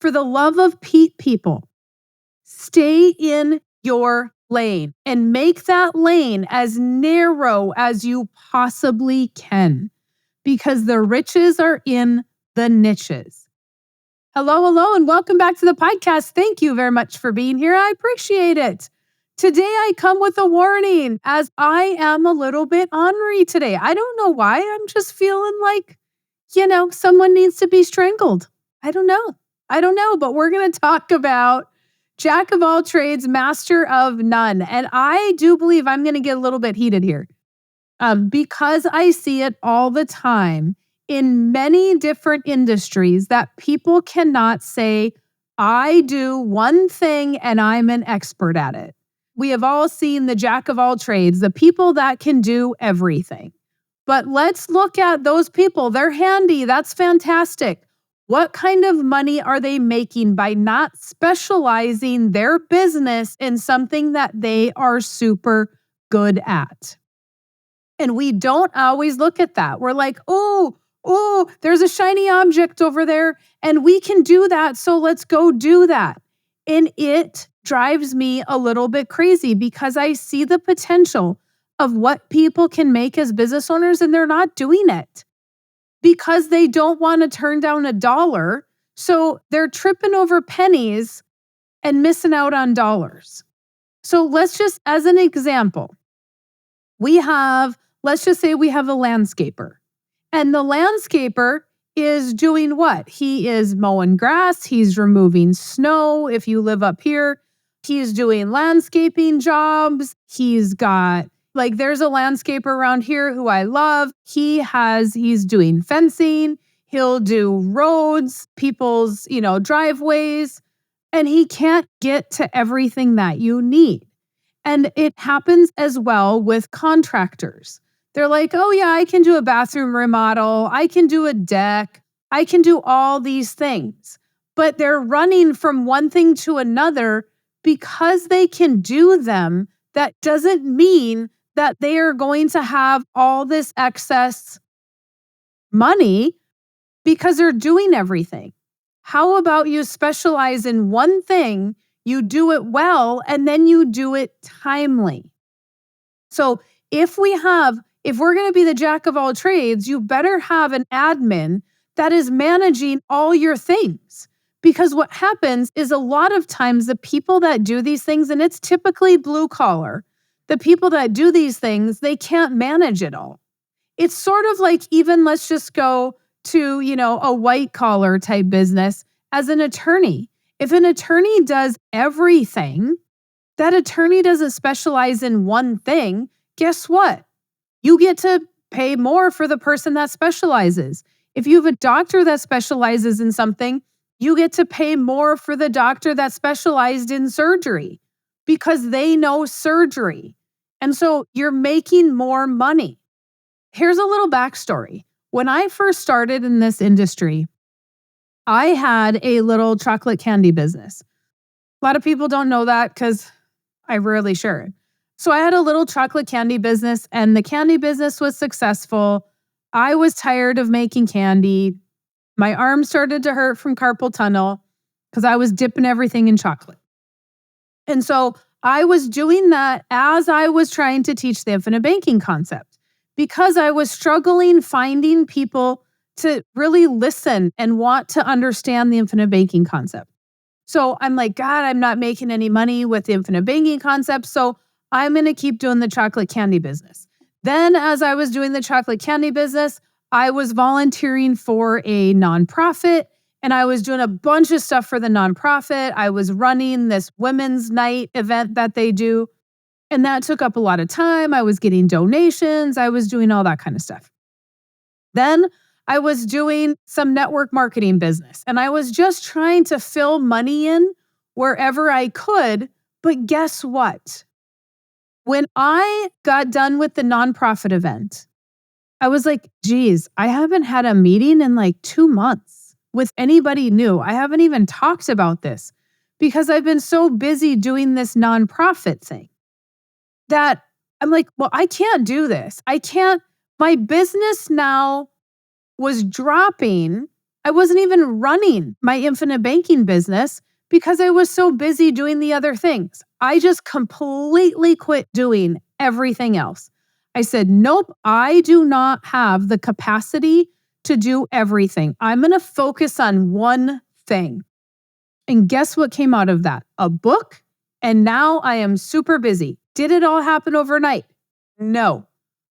For the love of people, stay in your lane and make that lane as narrow as you possibly can, because the riches are in the niches. Hello, and welcome back to the podcast. Thank you very much for being here. I appreciate it. Today, I come with a warning as I am a little bit ornery today. I don't know why. I'm just feeling like, someone needs to be strangled. I don't know, but we're going to talk about Jack of all trades, master of none. And I do believe I'm going to get a little bit heated here because I see it all the time in many different industries that people cannot say, I do one thing and I'm an expert at it. We have all seen the Jack of all trades, the people that can do everything. But let's look at those people. They're handy. That's fantastic. What kind of money are they making by not specializing their business in something that they are super good at? And we don't always look at that. We're like, oh, there's a shiny object over there and we can do that. So let's go do that. And it drives me a little bit crazy because I see the potential of what people can make as business owners and they're not doing it because they don't want to turn down $1. So they're tripping over pennies and missing out on dollars. So let's just, as an example, let's just say we have a landscaper. And the landscaper is doing what? He is mowing grass. He's removing snow. If you live up here, he's doing landscaping jobs. He's got, there's a landscaper around here who I love. He's doing fencing. He'll do roads, people's, driveways, and he can't get to everything that you need. And it happens as well with contractors. They're like, oh yeah, I can do a bathroom remodel. I can do a deck. I can do all these things. But they're running from one thing to another because they can do them. That doesn't mean that they are going to have all this excess money because they're doing everything. How about you specialize in one thing, you do it well, and then you do it timely? So if we're going to be the Jack of all trades, you better have an admin that is managing all your things. Because what happens is a lot of times the people that do these things, and it's typically blue collar, the people that do these things, they can't manage it all. It's sort of like, even let's just go to, a white collar type business as an attorney. If an attorney does everything, that attorney doesn't specialize in one thing. Guess what? You get to pay more for the person that specializes. If you have a doctor that specializes in something, you get to pay more for the doctor that specialized in surgery because they know surgery. And so you're making more money. Here's a little backstory. When I first started in this industry, I had a little chocolate candy business. A lot of people don't know that because I rarely share it. So I had a little chocolate candy business and the candy business was successful. I was tired of making candy. My arm started to hurt from carpal tunnel because I was dipping everything in chocolate. And so I was doing that as I was trying to teach the infinite banking concept because I was struggling finding people to really listen and want to understand the infinite banking concept. So I'm like, God, I'm not making any money with the infinite banking concept. So I'm going to keep doing the chocolate candy business. Then as I was doing the chocolate candy business, I was volunteering for a nonprofit and I was doing a bunch of stuff for the nonprofit. I was running this women's night event that they do. And that took up a lot of time. I was getting donations. I was doing all that kind of stuff. Then I was doing some network marketing business and I was just trying to fill money in wherever I could. But guess what? When I got done with the nonprofit event, I was like, geez, I haven't had a meeting in like 2 months with anybody new. I haven't even talked about this because I've been so busy doing this nonprofit thing that I'm like, well, I can't do this. My business now was dropping. I wasn't even running my infinite banking business because I was so busy doing the other things. I just completely quit doing everything else. I said, nope, I do not have the capacity to do everything. I'm going to focus on one thing. And guess what came out of that? A book. And now I am super busy. Did it all happen overnight? No.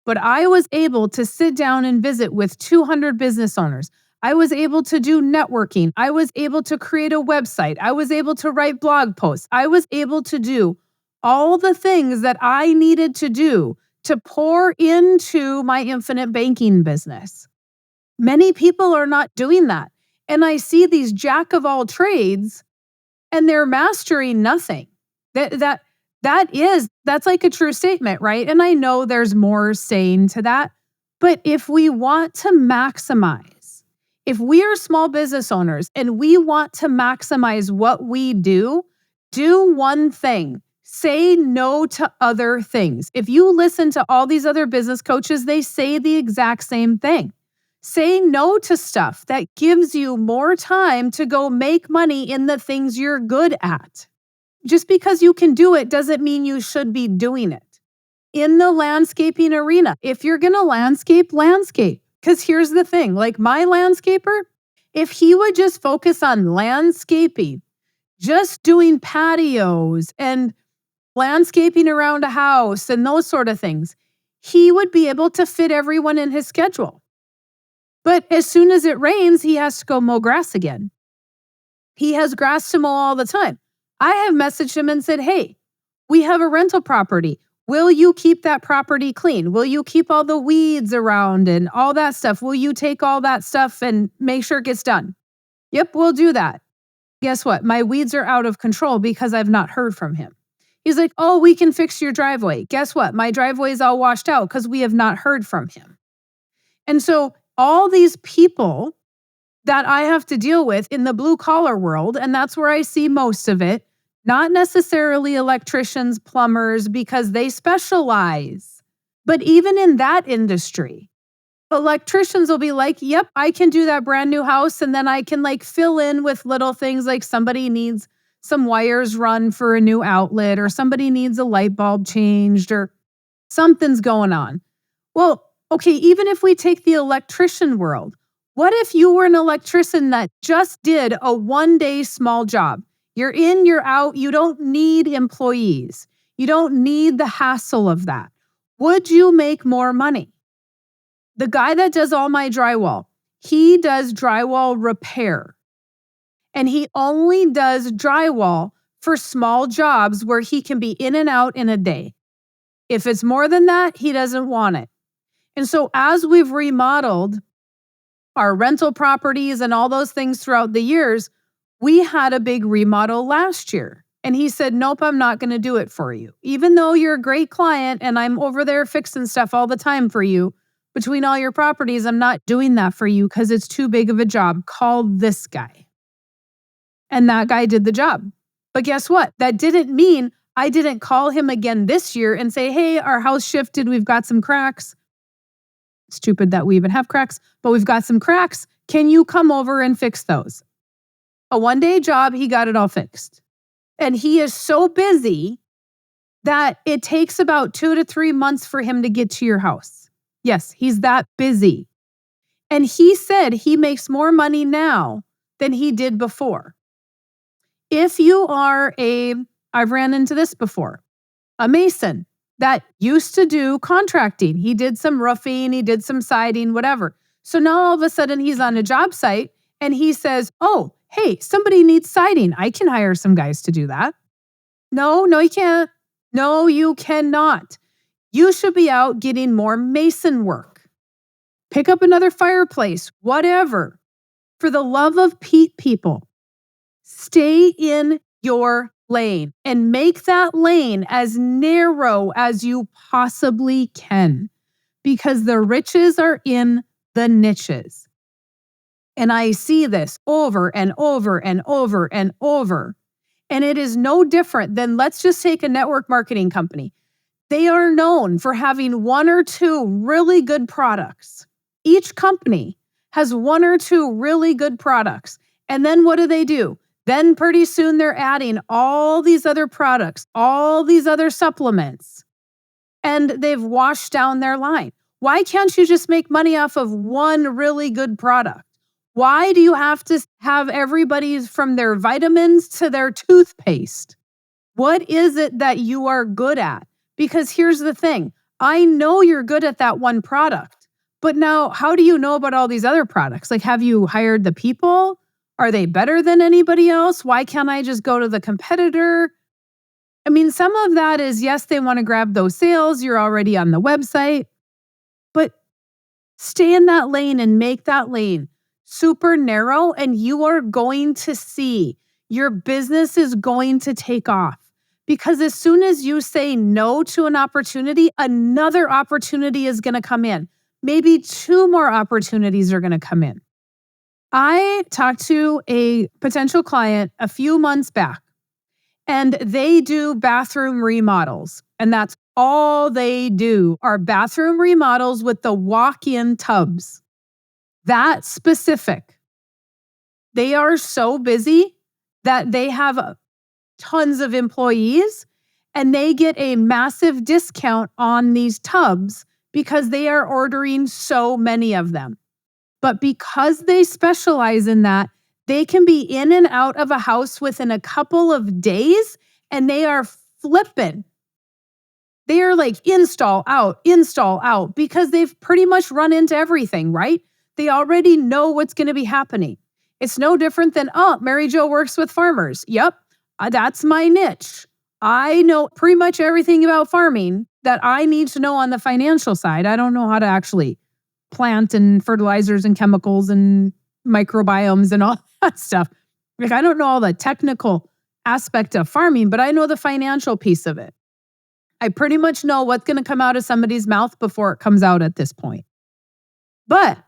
But I was able to sit down and visit with 200 business owners. I was able to do networking. I was able to create a website. I was able to write blog posts. I was able to do all the things that I needed to do to pour into my infinite banking business. Many people are not doing that. And I see these jack of all trades and they're mastering nothing. That's like a true statement, right? And I know there's more saying to that. But if we want to maximize, if we are small business owners and we want to maximize what we do one thing. Say no to other things. If you listen to all these other business coaches, they say the exact same thing. Say no to stuff that gives you more time to go make money in the things you're good at. Just because you can do it doesn't mean you should be doing it. In the landscaping arena, if you're going to landscape. Because here's the thing, like my landscaper, if he would just focus on landscaping, just doing patios and landscaping around a house and those sort of things, he would be able to fit everyone in his schedule. But as soon as it rains, he has to go mow grass again. He has grass to mow all the time. I have messaged him and said, hey, we have a rental property. Will you keep that property clean? Will you keep all the weeds around and all that stuff? Will you take all that stuff and make sure it gets done? Yep, we'll do that. Guess what? My weeds are out of control because I've not heard from him. He's like, oh, we can fix your driveway. Guess what? My driveway is all washed out because we have not heard from him. And so all these people that I have to deal with in the blue collar world, and that's where I see most of it, not necessarily electricians, plumbers, because they specialize. But even in that industry, electricians will be like, yep, I can do that brand new house. And then I can like fill in with little things like somebody needs some wires run for a new outlet, or somebody needs a light bulb changed, or something's going on. Well, okay, even if we take the electrician world, what if you were an electrician that just did a one-day small job? You're in, you're out. You don't need employees. You don't need the hassle of that. Would you make more money? The guy that does all my drywall, he does drywall repair. And he only does drywall for small jobs where he can be in and out in a day. If it's more than that, he doesn't want it. And so as we've remodeled our rental properties and all those things throughout the years, we had a big remodel last year. And he said, nope, I'm not going to do it for you. Even though you're a great client and I'm over there fixing stuff all the time for you, between all your properties, I'm not doing that for you because it's too big of a job. Call this guy. And that guy did the job. But guess what? That didn't mean I didn't call him again this year and say, hey, our house shifted. We've got some cracks. Stupid that we even have cracks, but we've got some cracks. Can you come over and fix those? A one-day job, he got it all fixed. And he is so busy that it takes about 2 to 3 months for him to get to your house. Yes, he's that busy. And he said he makes more money now than he did before. If you are I've ran into this before, a mason that used to do contracting. He did some roofing, he did some siding, whatever. So now all of a sudden he's on a job site and he says, oh, hey, somebody needs siding. I can hire some guys to do that. No, you can't. No, you cannot. You should be out getting more mason work. Pick up another fireplace, whatever. For the love of people, stay in your lane and make that lane as narrow as you possibly can, because the riches are in the niches. And I see this over and over and over and over. And it is no different than, let's just take a network marketing company. They are known for having 1 or 2 really good products. Each company has one or two really good products. And then what do? Then pretty soon they're adding all these other products, all these other supplements, and they've washed down their line. Why can't you just make money off of one really good product? Why do you have to have everybody's from their vitamins to their toothpaste? What is it that you are good at? Because here's the thing. I know you're good at that one product, but now how do you know about all these other products? Like, have you hired the people? Are they better than anybody else? Why can't I just go to the competitor? I mean, some of that is, yes, they want to grab those sales. You're already on the website, but stay in that lane and make that lane super narrow, and you are going to see your business is going to take off. Because as soon as you say no to an opportunity, another opportunity is going to come in. Maybe two more opportunities are going to come in. I talked to a potential client a few months back, and they do bathroom remodels. And that's all they do are bathroom remodels with the walk-in tubs. That specific. They are so busy that they have tons of employees, and they get a massive discount on these tubs because they are ordering so many of them. But because they specialize in that, they can be in and out of a house within a couple of days, and they are flipping. They are like install out, because they've pretty much run into everything, right? They already know what's going to be happening. It's no different than, Mary Jo works with farmers. Yep, that's my niche. I know pretty much everything about farming that I need to know on the financial side. I don't know how to actually plant and fertilizers and chemicals and microbiomes and all that stuff. Like, I don't know all the technical aspect of farming, but I know the financial piece of it. I pretty much know what's going to come out of somebody's mouth before it comes out at this point. But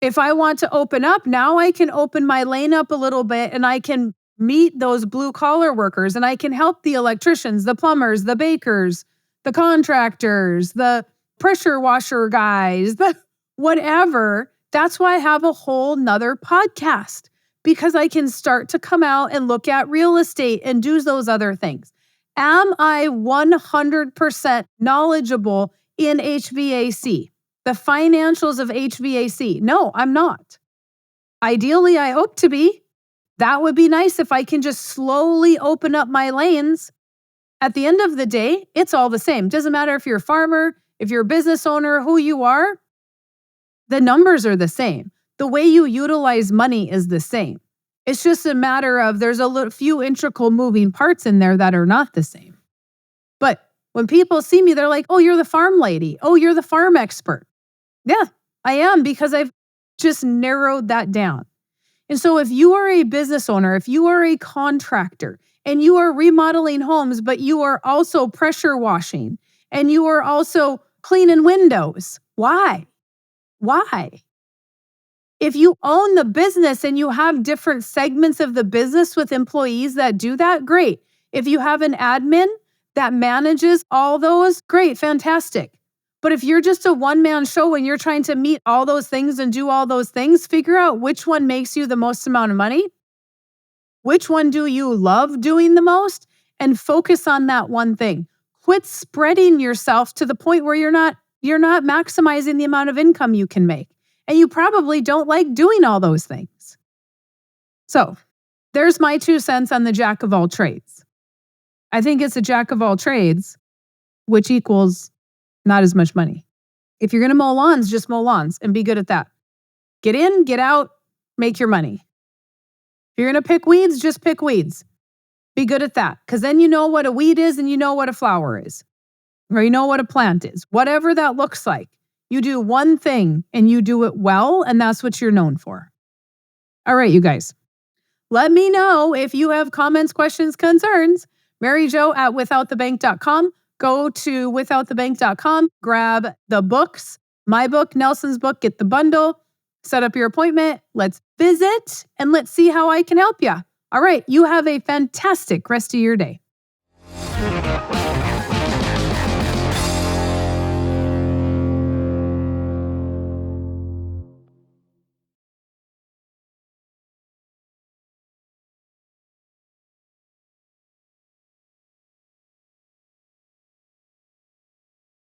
if I want to open up, now I can open my lane up a little bit, and I can meet those blue collar workers, and I can help the electricians, the plumbers, the bakers, the contractors, the pressure washer guys, the whatever. That's why I have a whole nother podcast, because I can start to come out and look at real estate and do those other things. Am I 100% knowledgeable in HVAC? The financials of HVAC? No, I'm not. Ideally, I hope to be. That would be nice if I can just slowly open up my lanes. At the end of the day, it's all the same. Doesn't matter if you're a farmer, if you're a business owner, who you are, the numbers are the same. The way you utilize money is the same. It's just a matter of there's a few integral moving parts in there that are not the same. But when people see me, they're like, oh, you're the farm lady. Oh, you're the farm expert. Yeah, I am, because I've just narrowed that down. And so if you are a business owner, if you are a contractor, and you are remodeling homes, but you are also pressure washing, and you are also cleaning windows, why? Why? If you own the business and you have different segments of the business with employees that do that, great. If you have an admin that manages all those, great, fantastic. But if you're just a one-man show and you're trying to meet all those things and do all those things, figure out which one makes you the most amount of money. Which one do you love doing the most? And focus on that one thing. Quit spreading yourself to the point where you're not maximizing the amount of income you can make. And you probably don't like doing all those things. So there's my 2 cents on the jack of all trades. I think it's a jack of all trades, which equals not as much money. If you're going to mow lawns, just mow lawns and be good at that. Get in, get out, make your money. If you're going to pick weeds, just pick weeds. Be good at that, because then you know what a weed is and you know what a flower is, or you know what a plant is. Whatever that looks like, you do one thing and you do it well, and that's what you're known for. All right, you guys. Let me know if you have comments, questions, concerns. Mary Jo at withoutthebank.com. Go to withoutthebank.com, grab the books, my book, Nelson's book, get the bundle, set up your appointment. Let's visit and let's see how I can help you. All right, you have a fantastic rest of your day.